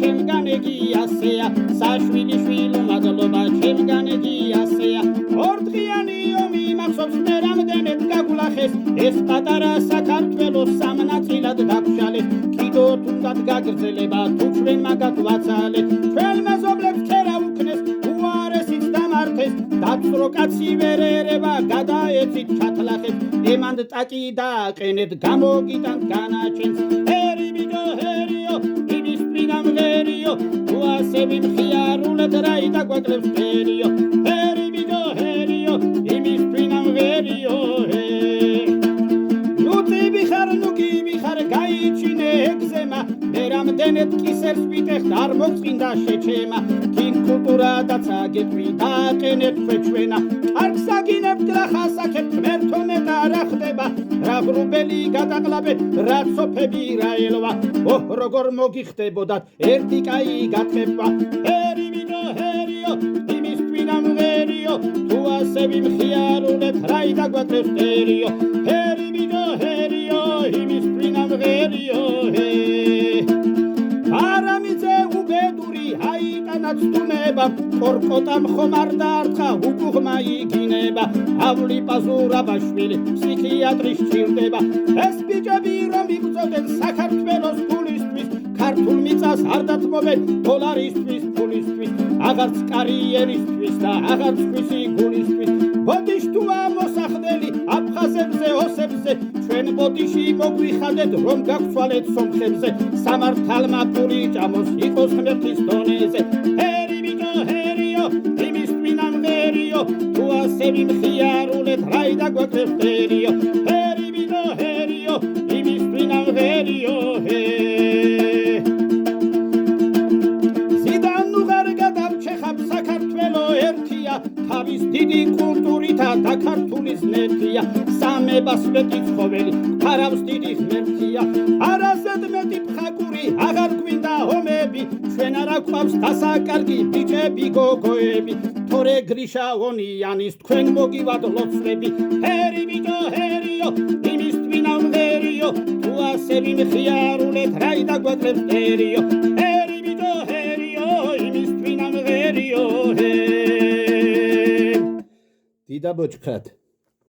ჩემგან ეგი ასეა საშვილი შვილო მადლობა ჩემგან ეგი ასეა ორდღიანი ომი მახსოვს მე რამდენად გაგულახეს ეს პატარა საქართველოს სამნაწილად დაგშალეს კიდო თუნდაც გაგრძელება თუ ჩვენ მაგათ ვაცალეთ ჩვენ მეზობლებს ცერა უქნეს უარესიც დამართეს დაცრო კაცი ვერ ერება გადაეცით ჩათლახეთ ემანდ ტაკი დააყენეთ გამოგიტანთ განაჩენს ჰერი ბიჯო ჰერიო იმის პირამ ღერიო თუ ასე მიმხიარულეთ რაი დაგვაკლებს ფერიო ჰერი ბიჯო ჰერიო იმის პირამ ღერიო მიხარ გაიჩინე ეგზემა მე რამდენად კისერს ვიტეხთ არ მოგწინდა შეჩემა კინ კულტურადაც აგეთვი დააყენეთ ჩვენა არქს აგინებთ რა ხასაკეთ მერთონეთ არა ხდება რა ღრუბელი გადაყლაბეთ რა სოფები რა ელვა ოჰ როგორ მოგიხდებოდათ ერთი კაი გატყება ჰერი ბიჯო ჰერიო იმის პირამ ღერიო თუ ასე ვიმხიარულეთ რაი დაგვაკლებს ფერიო ჰერი ბიჯო ჰერიო იმის პირამ ღერიო არამიძე უბედური აიტანა ცდუნება კორკოტამ ხომ არ დაარტყა უკუღმა იგინება ავლი პაზურაბაშვილი ფსიქიატრის სჭირდება ეს ბიჭები რომ იბრძოდნენ საქართველოს ფულისთვის ქართულ მიწას არ დათმობენ დოლარისთვის ფულისთვის აღარც კარიერისთვის და აღარც ქვისი გულისთვის ბოდიშთუა მოსახდელი აფხაზებზე ოსებზე ჩვენ ბოდიში მოგვიხადეთ რომ გაგცვალეთ სომხებზე სამართალმა პური ჭამოს იყოს ღმერთის დონეზე ჰერი ბიჯო ჰერიო იმის პირამ ღერიო თუ ასე მიმხიარულეთ რაი დაგვაკლებს ფერიო ჰერი ბიჯო ჰერიო იმის პირამ ღერიო ზიდან უღარ გადავჩეხავ საქართველო ერთია თავის დიდი კულტურითა და ქართულის ნერთია სამებას მეტი ცხოველი ფარავს დიდი ღმერთია არასად მეტი ფხაკური აღარ გვინდა ომები ჩვენ არა გვყავს დასაკარგი ბიჭები გოგოები თორე გრიშაონიანის თქვენ მოგივად ლოცვები ჰერი ბიჯო ჰერიო იმის პირამ ღერიო თუ ასე მიმხიარულეთ რაი დაგვაკლებს ფერიო ჰერი ბიჯო ჰერიო იმის პირამ ღერიო დიდა ბოჭქად